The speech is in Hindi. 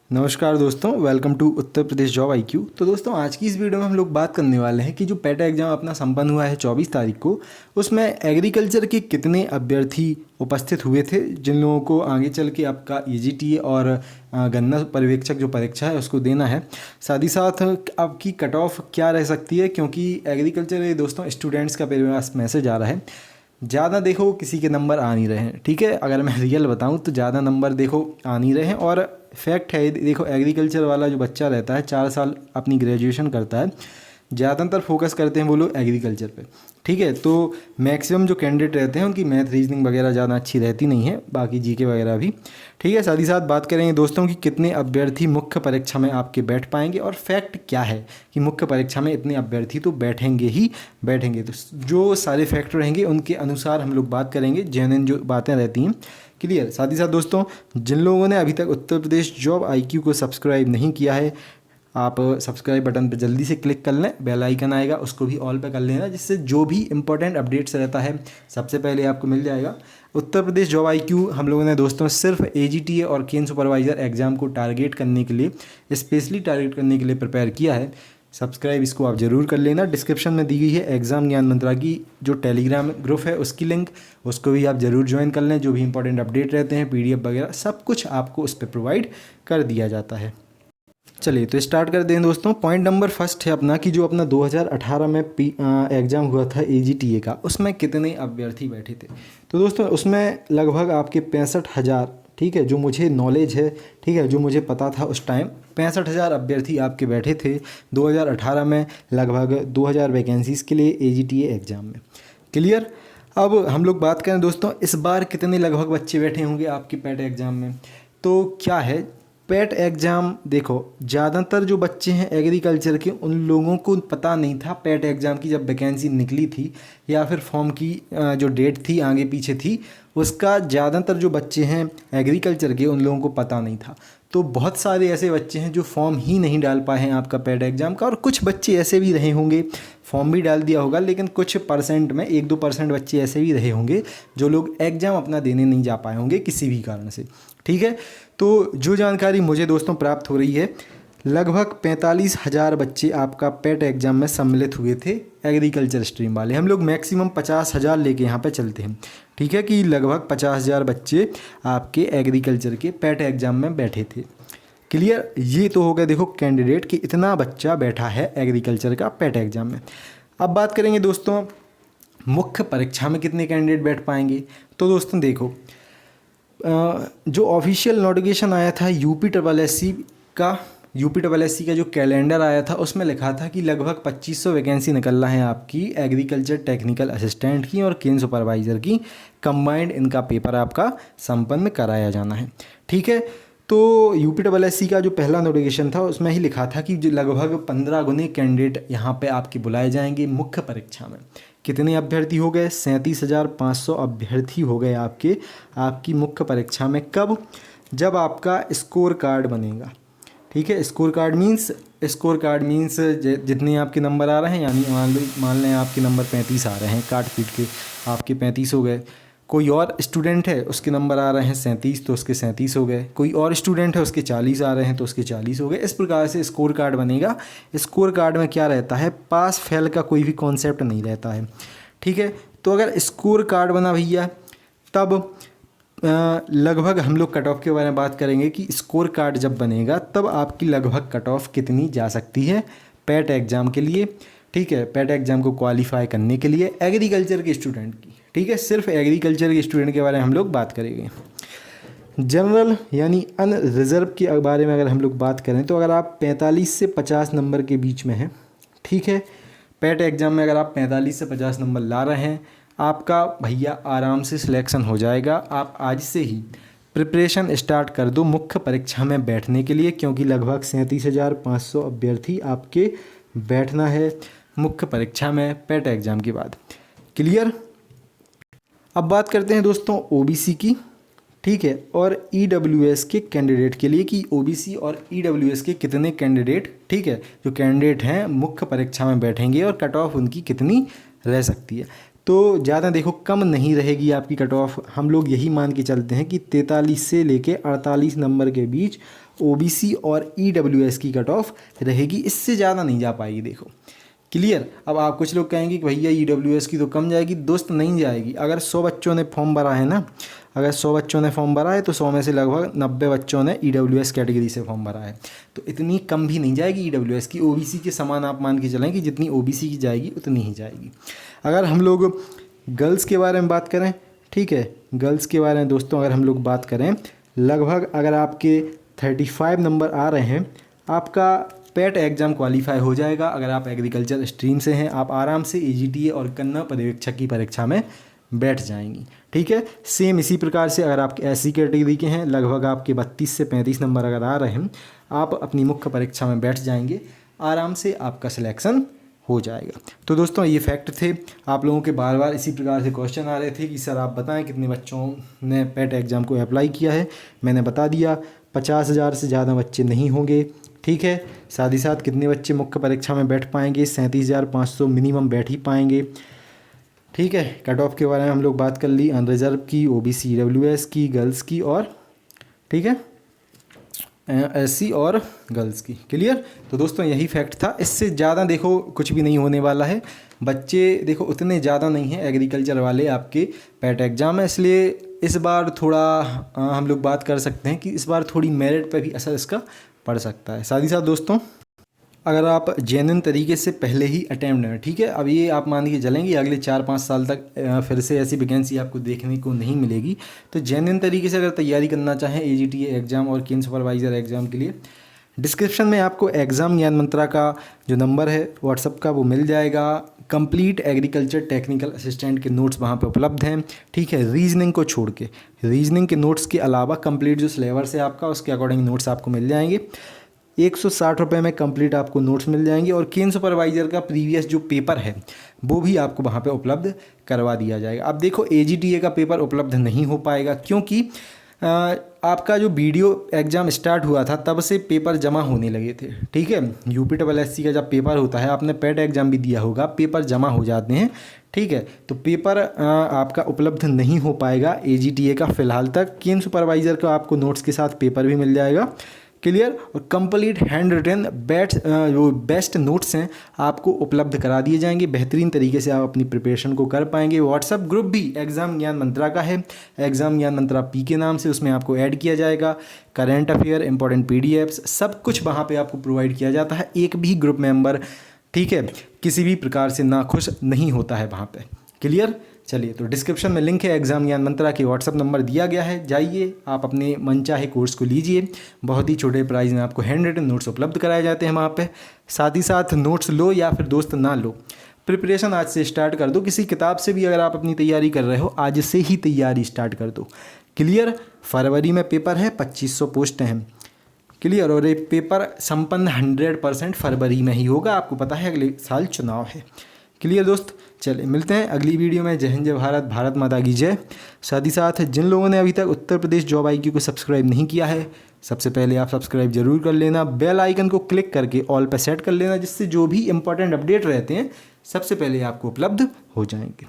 नमस्कार दोस्तों, welcome to Uttar Pradesh job IQ. तो दोस्तों, आज की इस वीडियो में हम लोग बात करने वाले हैं कि जो पेट एग्ज़ाम अपना संपन्न हुआ है 24 तारीख को, उसमें एग्रीकल्चर के कितने अभ्यर्थी उपस्थित हुए थे जिन लोगों को आगे चल के आपका ईजीटी और गन्ना पर्यवेक्षक जो परीक्षा है उसको देना है। साथ ही साथ आपकी कट ऑफ क्या रह सकती है, क्योंकि एग्रीकल्चर दोस्तों स्टूडेंट्स का मेरे पास मैसेज आ रहा है, ज़्यादा देखो किसी के नंबर आ नहीं रहे हैं। ठीक है, अगर मैं रियल बताऊं तो ज़्यादा नंबर देखो आ नहीं रहे हैं। और फैक्ट है, देखो एग्रीकल्चर वाला जो बच्चा रहता है 4 साल अपनी ग्रेजुएशन करता है, ज़्यादातर फोकस करते हैं वो लोग एग्रीकल्चर पे। ठीक है, तो मैक्सिमम जो कैंडिडेट रहते हैं उनकी मैथ रीजनिंग वगैरह ज़्यादा अच्छी रहती नहीं है, बाकी जीके वगैरह भी। ठीक है, साथ ही साथ बात करेंगे दोस्तों कि कितने अभ्यर्थी मुख्य परीक्षा में आपके बैठ पाएंगे, और फैक्ट क्या है कि मुख्य परीक्षा में इतने अभ्यर्थी तो बैठेंगे ही बैठेंगे। तो जो सारे फैक्ट रहेंगे उनके अनुसार हम लोग बात करेंगे, जेन्युइन जो बातें रहती हैं। क्लियर। साथ ही साथ दोस्तों, जिन लोगों ने अभी तक उत्तर प्रदेश जॉब आईक्यू को सब्सक्राइब नहीं किया है, आप सब्सक्राइब बटन पर जल्दी से क्लिक कर लें, बेल आइकन आएगा उसको भी ऑल पे कर लेना, जिससे जो भी इंपॉर्टेंट अपडेट्स रहता है सबसे पहले आपको मिल जाएगा। उत्तर प्रदेश जॉब आईक्यू हम लोगों ने दोस्तों सिर्फ एजीटीए और केन सुपरवाइज़र एग्ज़ाम को टारगेट करने के लिए, स्पेशली टारगेट करने के लिए प्रिपेयर किया है। सब्सक्राइब इसको आप ज़रूर कर लेना। डिस्क्रिप्शन में दी गई है एग्ज़ाम ज्ञान मंत्रा की जो टेलीग्राम ग्रुप है उसकी लिंक, उसको भी आप ज़रूर ज्वाइन कर लें। जो भी इंपॉर्टेंट अपडेट रहते हैं, पीडीएफ वगैरह सब कुछ आपको उस पर प्रोवाइड कर दिया जाता है। चलिए तो स्टार्ट कर दें दोस्तों। पॉइंट नंबर फर्स्ट है अपना कि जो अपना 2018 में एग्ज़ाम हुआ था एजीटीए का, उसमें कितने अभ्यर्थी बैठे थे। तो दोस्तों उसमें लगभग आपके 65,000, ठीक है, जो मुझे नॉलेज है, ठीक है, जो मुझे पता था उस टाइम 65,000 अभ्यर्थी आपके बैठे थे 2018 में, लगभग 2,000 वैकेंसीज़ के लिए एजीटीए एग्ज़ाम में। क्लियर। अब हम लोग बात करें दोस्तों इस बार कितने लगभग बच्चे बैठे होंगे आपके पैट एग्ज़ाम में। तो क्या है, पैट एग्ज़ाम देखो ज़्यादातर जो बच्चे हैं एग्रीकल्चर के, उन लोगों को पता नहीं था पैट एग्ज़ाम की जब वैकेंसी निकली थी या फिर फॉर्म की जो डेट थी आगे पीछे थी, उसका ज़्यादातर जो बच्चे हैं एग्रीकल्चर के उन लोगों को पता नहीं था। तो बहुत सारे ऐसे बच्चे हैं जो फॉर्म ही नहीं डाल पाए हैं आपका पैट एग्ज़ाम का, और कुछ बच्चे ऐसे भी रहे होंगे, फॉर्म भी डाल दिया होगा, लेकिन कुछ परसेंट में 1-2% बच्चे ऐसे भी रहे होंगे जो लोग एग्ज़ाम अपना देने नहीं जा पाए होंगे किसी भी कारण से। ठीक है, तो जो जानकारी मुझे दोस्तों प्राप्त हो रही है, लगभग 45,000 बच्चे आपका पेट एग्ज़ाम में सम्मिलित हुए थे एग्रीकल्चर स्ट्रीम वाले। हम लोग मैक्सिमम 50,000 लेके यहाँ पे चलते हैं। ठीक है, कि लगभग 50,000 बच्चे आपके एग्रीकल्चर के पेट एग्ज़ाम में बैठे थे। क्लियर। ये तो हो गया देखो कैंडिडेट कि इतना बच्चा बैठा है एग्रीकल्चर का पेट एग्ज़ाम में। अब बात करेंगे दोस्तों मुख्य परीक्षा में कितने कैंडिडेट बैठ पाएंगे। तो दोस्तों देखो, जो ऑफिशियल नोटिफिकेशन आया था यूपी ट्रिपल एस सी का जो कैलेंडर आया था, उसमें लिखा था कि लगभग 2500 वैकेंसी निकल रहा है आपकी एग्रीकल्चर टेक्निकल असिस्टेंट की और केन सुपरवाइज़र की, कंबाइंड इनका पेपर आपका संपन्न कराया जाना है। ठीक है, तो यूपी ट्रिपल एस सी का जो पहला नोटिफिकेशन था उसमें ही लिखा था कि जो लगभग 15 गुने कैंडिडेट यहाँ पे आपके बुलाए जाएंगे मुख्य परीक्षा में। कितने अभ्यर्थी हो गए? 37,500 अभ्यर्थी हो गए आपकी मुख्य परीक्षा में। कब? जब आपका स्कोर कार्ड बनेगा। ठीक है, स्कोर कार्ड मीन्स जितने आपके नंबर आ रहे हैं, यानी मान लें आपके नंबर 35 आ रहे हैं, काट पीट के आपके 35 हो गए। कोई और स्टूडेंट है उसके नंबर आ रहे हैं 37, तो उसके 37 हो गए। कोई और स्टूडेंट है उसके 40 आ रहे हैं तो उसके 40 हो गए। इस प्रकार से स्कोर कार्ड बनेगा। स्कोर कार्ड में क्या रहता है, पास फेल का कोई भी कॉन्सेप्ट नहीं रहता है। ठीक है, तो अगर स्कोर कार्ड बना भैया, तब लगभग हम लोग कट ऑफ के बारे में बात करेंगे कि स्कोर कार्ड जब बनेगा तब आपकी लगभग कट ऑफ कितनी जा सकती है पैट एग्ज़ाम के लिए। ठीक है, पैट एग्ज़ाम को क्वालिफाई करने के लिए एग्रीकल्चर के स्टूडेंट की। ठीक है, सिर्फ एग्रीकल्चर के स्टूडेंट के बारे में हम लोग बात करेंगे। जनरल यानी अनरिजर्व के बारे में अगर हम लोग बात करें, तो अगर आप 45 से 50 नंबर के बीच में हैं, ठीक है, पैट एग्ज़ाम में अगर आप 45 से 50 नंबर ला रहे हैं, आपका भैया आराम से सिलेक्शन हो जाएगा। आप आज से ही प्रिपरेशन स्टार्ट कर दो मुख्य परीक्षा में बैठने के लिए, क्योंकि लगभग 37,500 अभ्यर्थी आपके बैठना है मुख्य परीक्षा में पैट एग्ज़ाम के बाद। क्लियर। अब बात करते हैं दोस्तों ओबीसी की। ठीक है, और ईडब्ल्यूएस के कैंडिडेट के लिए कि ओबीसी और ईडब्ल्यूएस के कितने कैंडिडेट, ठीक है, जो कैंडिडेट हैं मुख्य परीक्षा में बैठेंगे और कट ऑफ उनकी कितनी रह सकती है। तो ज़्यादा देखो कम नहीं रहेगी आपकी कट ऑफ। हम लोग यही मान के चलते हैं कि 43 से लेके 48 नंबर के बीच ओबीसी और ईडब्ल्यूएस की कट ऑफ रहेगी, इससे ज़्यादा नहीं जा पाएगी। देखो क्लियर। अब आप कुछ लोग कहेंगे कि भैया ईडब्ल्यूएस की तो कम जाएगी। दोस्त नहीं जाएगी। अगर 100 बच्चों ने फॉर्म भरा है ना, अगर 100 बच्चों ने फॉर्म भरा है तो 100 में से लगभग 90 बच्चों ने ईडब्ल्यूएस कैटेगरी से फॉर्म भरा है, तो इतनी कम भी नहीं जाएगी ईडब्ल्यूएस की। ओबीसी के समान आप मान के चलें कि जितनी ओबीसी की जाएगी उतनी ही जाएगी। अगर हम लोग गर्ल्स के बारे में बात करें, ठीक है, गर्ल्स के बारे में दोस्तों अगर हम लोग बात करें, लगभग अगर आपके 35 नंबर आ रहे हैं, आपका पेट एग्ज़ाम क्वालिफाई हो जाएगा। अगर आप एग्रीकल्चर स्ट्रीम से हैं, आप आराम से एजीटीए और कन्या पर्यवेक्षक की परीक्षा में बैठ जाएंगी। ठीक है, सेम इसी प्रकार से अगर आप एससी कैटेगरी के हैं, लगभग आपके 32 से 35 नंबर अगर आ रहे हैं, आप अपनी मुख्य परीक्षा में बैठ जाएंगे, आराम से आपका सिलेक्शन हो जाएगा। तो दोस्तों ये फैक्ट थे। आप लोगों के बार बार इसी प्रकार से क्वेश्चन आ रहे थे कि सर आप बताएं कितने बच्चों ने पेट एग्ज़ाम को अप्लाई किया है। मैंने बता दिया 50,000 से ज़्यादा बच्चे नहीं होंगे। ठीक है, साथ ही साथ कितने बच्चे मुख्य परीक्षा में बैठ पाएंगे, 37,500 मिनिमम बैठ ही पाएंगे। ठीक है, कट ऑफ के बारे में हम लोग बात कर ली, अनरिजर्व की, ओबीसी ईडब्ल्यूएस की, गर्ल्स की और ठीक है एससी और गर्ल्स की। क्लियर। तो दोस्तों यही फैक्ट था, इससे ज़्यादा देखो कुछ भी नहीं होने वाला है। बच्चे देखो उतने ज़्यादा नहीं हैं एग्रीकल्चर वाले आपके पेट एग्ज़ाम में, इसलिए इस बार थोड़ा हम लोग बात कर सकते हैं कि इस बार थोड़ी मेरिट पे भी असर इसका पड़ सकता है। साथ ही साथ दोस्तों अगर आप जेन्युइन तरीके से पहले ही अटैम्प्ट हैं, ठीक है, अब ये आप मान के चलेंगे अगले 4-5 साल तक फिर से ऐसी वैकेंसी आपको देखने को नहीं मिलेगी। तो जेन्युइन तरीके से अगर तैयारी करना चाहें एजीटीए एग्ज़ाम और केन सुपरवाइज़र एग्ज़ाम के लिए, डिस्क्रिप्शन में आपको एग्ज़ाम ज्ञान मंत्रा का जो नंबर है व्हाट्सअप का वो मिल जाएगा। कंप्लीट एग्रीकल्चर टेक्निकल असिस्टेंट के नोट्स वहाँ पे उपलब्ध हैं। ठीक है, रीजनिंग को छोड़ के, रीजनिंग के नोट्स के अलावा कंप्लीट जो सिलेबस है आपका उसके अकॉर्डिंग नोट्स आपको मिल जाएंगे। 160 रुपये में कंप्लीट आपको नोट्स मिल जाएंगे और केन सुपरवाइज़र का प्रीवियस जो पेपर है वो भी आपको वहाँ पे उपलब्ध करवा दिया जाएगा। अब देखो एजीटीए का पेपर उपलब्ध नहीं हो पाएगा क्योंकि आपका जो वीडियो एग्ज़ाम स्टार्ट हुआ था तब से पेपर जमा होने लगे थे। ठीक है, यूपीएससी का जब पेपर होता है, आपने पेट एग्ज़ाम भी दिया होगा, पेपर जमा हो जाते हैं। ठीक है, तो पेपर आपका उपलब्ध नहीं हो पाएगा एजीटीए का फ़िलहाल तक। केन सुपरवाइज़र का आपको नोट्स के साथ पेपर भी मिल जाएगा। क्लियर। और कंप्लीट हैंड रिटन जो बेस्ट नोट्स हैं आपको उपलब्ध करा दिए जाएंगे। बेहतरीन तरीके से आप अपनी प्रिपरेशन को कर पाएंगे। व्हाट्सअप ग्रुप भी एग्ज़ाम ज्ञान मंत्रा का है, एग्ज़ाम ज्ञान मंत्रा पी के नाम से, उसमें आपको ऐड किया जाएगा। करेंट अफेयर, इंपॉर्टेंट पीडीएफ्स, सब कुछ वहाँ पे आपको प्रोवाइड किया जाता है। एक भी ग्रुप मेंबर, ठीक है, किसी भी प्रकार से नाखुश नहीं होता है वहाँ पे। क्लियर। चलिए, तो डिस्क्रिप्शन में लिंक है, एग्ज़ाम ज्ञान मंत्रा की व्हाट्सअप नंबर दिया गया है, जाइए आप अपने मनचाहे कोर्स को लीजिए। बहुत ही छोटे प्राइस में आपको हैंड रिटन नोट्स उपलब्ध कराए जाते हैं वहाँ पे। साथ ही साथ नोट्स लो या फिर दोस्त ना लो, प्रिपरेशन आज से स्टार्ट कर दो। किसी किताब से भी अगर आप अपनी तैयारी कर रहे हो, आज से ही तैयारी स्टार्ट कर दो। क्लियर। फरवरी में पेपर है, 2500 पोस्टें हैं। क्लियर। और ये पेपर संपन्न 100% फरवरी में ही होगा। आपको पता है अगले साल चुनाव है। क्लियर दोस्त। चलिए मिलते हैं अगली वीडियो में। जय हिंद, जय भारत, भारत माता की जय। साथ ही साथ जिन लोगों ने अभी तक उत्तर प्रदेश जॉब IQ को सब्सक्राइब नहीं किया है, सबसे पहले आप सब्सक्राइब जरूर कर लेना। बेल आइकन को क्लिक करके ऑल पे सेट कर लेना, जिससे जो भी इंपॉर्टेंट अपडेट रहते हैं सबसे पहले आपको उपलब्ध हो जाएंगे।